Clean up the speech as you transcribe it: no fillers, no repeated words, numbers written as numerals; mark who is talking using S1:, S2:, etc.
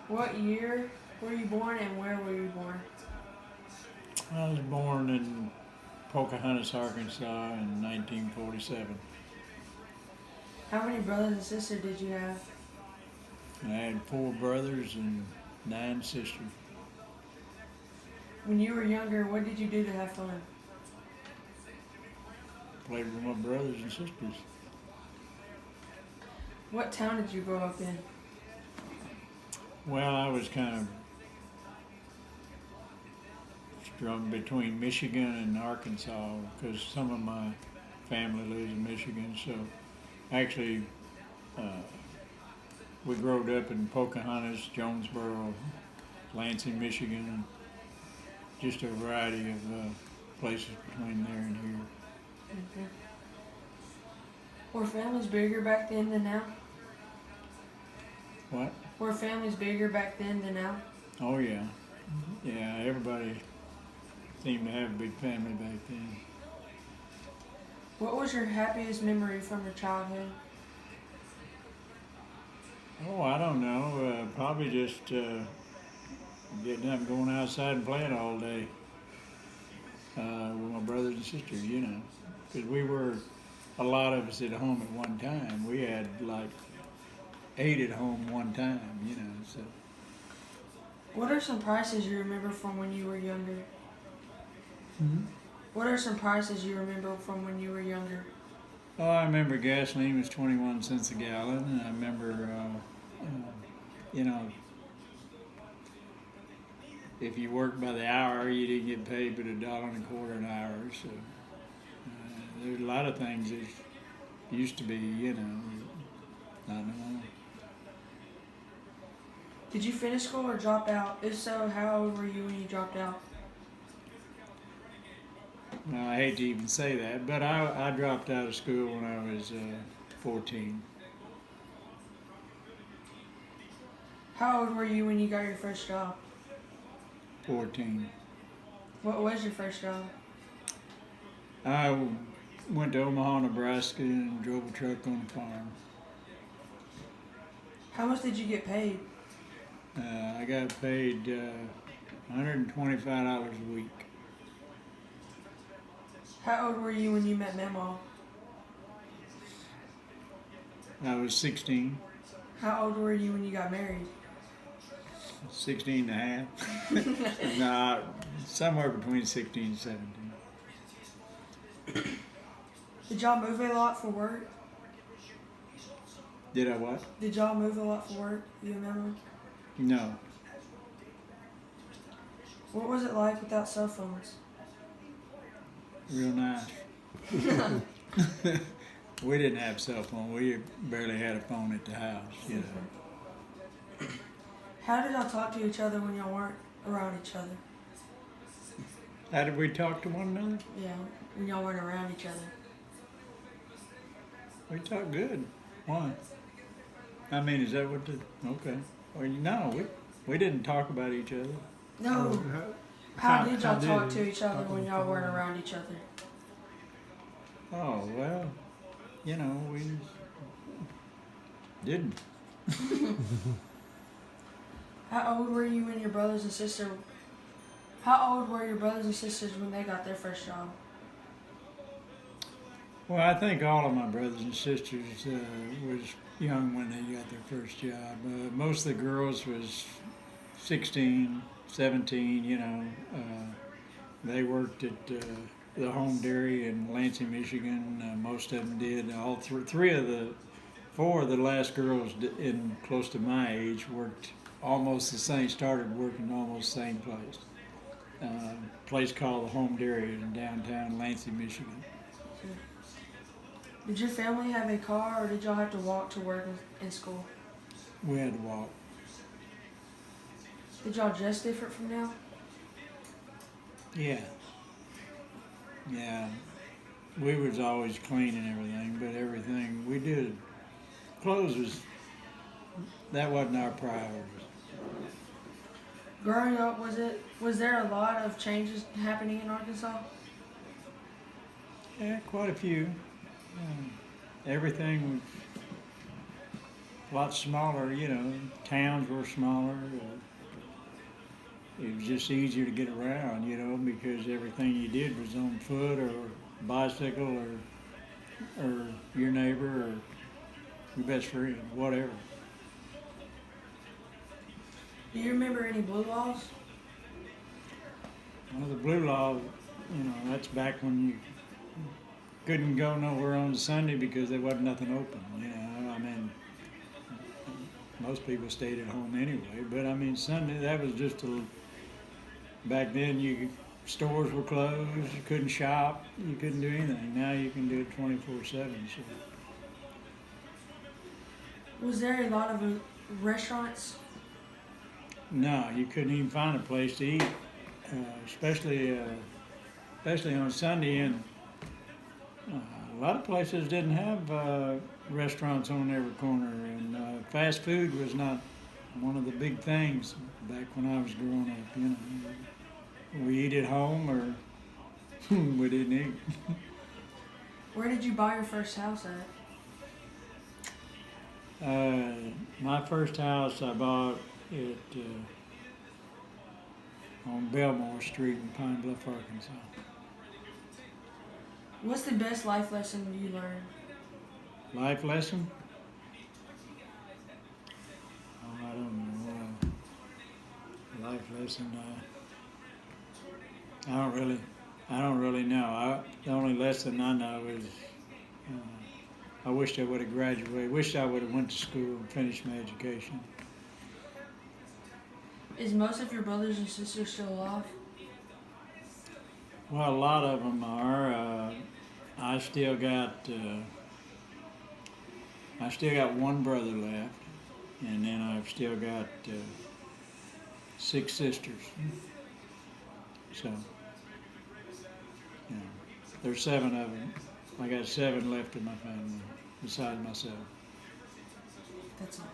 S1: What year were you born and where were you born?
S2: I was born in Pocahontas, Arkansas in 1947.
S1: How many brothers and sisters did you have?
S2: I had four brothers and nine sisters.
S1: When you were younger, what did you do to have fun?
S2: Played with my brothers and sisters.
S1: What town did you grow up in?
S2: Well, I was kind of strung between Michigan and Arkansas because some of my family lives in Michigan. So actually, uh, we grew up in Pocahontas, Jonesboro, Lansing, Michigan, just a variety of places between there and here.
S1: Mhm. Were families bigger back then than now?
S2: What?
S1: Were families bigger back then than now?
S2: Oh yeah, yeah. Everybody seemed to have a big family back then.
S1: What was your happiest memory from your childhood?
S2: Oh, I don't know. Probably just getting up, and going outside and playing all day with my brothers and sisters. You know, because we were a lot of us at home at one time. We had like eight at home one time. You know, so.
S1: What are some prices you remember from when you were younger?
S2: Mm-hmm.
S1: What are some prices you remember from when you were younger?
S2: Oh, I remember gasoline was 21 cents a gallon, and I remember, you know, if you worked by the hour, you didn't get paid but $1.25 an hour. So there's a lot of things that used to be, you know, not anymore.
S1: Did you finish school or drop out? If so, how old were you when you dropped out?
S2: Well, I hate to even say that, but I dropped out of school when I was 14.
S1: How old were you when you got your first job?
S2: 14.
S1: What was your first job?
S2: I went to Omaha, Nebraska, and drove a truck on a farm.
S1: How much did you get paid?
S2: I got paid $125 a week.
S1: How old were you when you met Mamaw?
S2: I was 16,
S1: How old were you when you got married?
S2: 16 and a half. No, somewhere between 16 and 17.
S1: Did y'all move a lot for work?
S2: Did I what?
S1: Did y'all move a lot for work, you and Mamaw?
S2: No.
S1: What was it like without cell phones?
S2: Real nice. We didn't have cell phone. We barely had a phone at the house, you know.
S1: How did y'all talk to each other when y'all weren't around each other?
S2: How did we talk to one another?
S1: Yeah, when y'all weren't around each other.
S2: We talked good. Why? I mean, is that what the... Okay. Well, no, we didn't talk about each other.
S1: No. How did y'all
S3: did
S1: talk
S3: you
S1: to each other
S3: talk on
S1: when
S3: the
S1: y'all weren't
S3: phone?
S1: around each other?
S2: Oh, well, you know, we didn't.
S1: How old were you when your brothers and sisters? How old were your brothers and sisters when they got their first job?
S2: Well, I think all of my brothers and sisters was young when they got their first job. Most of the girls was 16, 17, you know. They worked at the home dairy in Lansing, Michigan. Most of them did. All four of the last girls in close to my age worked almost the same, started working almost the same place. Place called the Home Dairy in downtown Lansing, Michigan.
S1: Did your family have a car or did y'all have to walk to work and school?
S2: We had to walk.
S1: Did y'all dress different from now?
S2: Yeah. Yeah. We was always clean and everything, but everything we did, clothes that wasn't our priority.
S1: Growing up, was there a lot of changes happening in Arkansas?
S2: Yeah, quite a few. Everything a lot smaller. You know, towns were smaller. It was just easier to get around, you know, because everything you did was on foot or bicycle or your neighbor or your best friend, whatever.
S1: Do you remember any blue laws?
S2: Well, the blue law, you know, that's back when you couldn't go nowhere on Sunday because there wasn't nothing open. You know, I mean, most people stayed at home anyway. But I mean, Sunday that was just a. Back then, stores were closed. You couldn't shop. You couldn't do anything. Now you can do it 24/7. So.
S1: Was there a lot of restaurants?
S2: No, you couldn't even find a place to eat, especially on Sunday. And a lot of places didn't have restaurants on every corner, and fast food was not one of the big things back when I was growing up. You know, we eat at home or we didn't eat.
S1: Where did you buy your first house at?
S2: My first house I bought it on Belmore Street in Pine Bluff, Arkansas.
S1: What's the best life lesson you learned?
S2: Life lesson? Oh, I don't know. Life lesson. I don't really know. The only lesson I know is I wished I would have graduated. Wished I would have went to school and finished my education.
S1: Is most of your brothers and sisters still alive?
S2: Well, a lot of them are. I still got one brother left, and then I've still got 6 sisters. So, you know, there's 7 of them. I got 7 left in my family besides myself.
S1: That's all.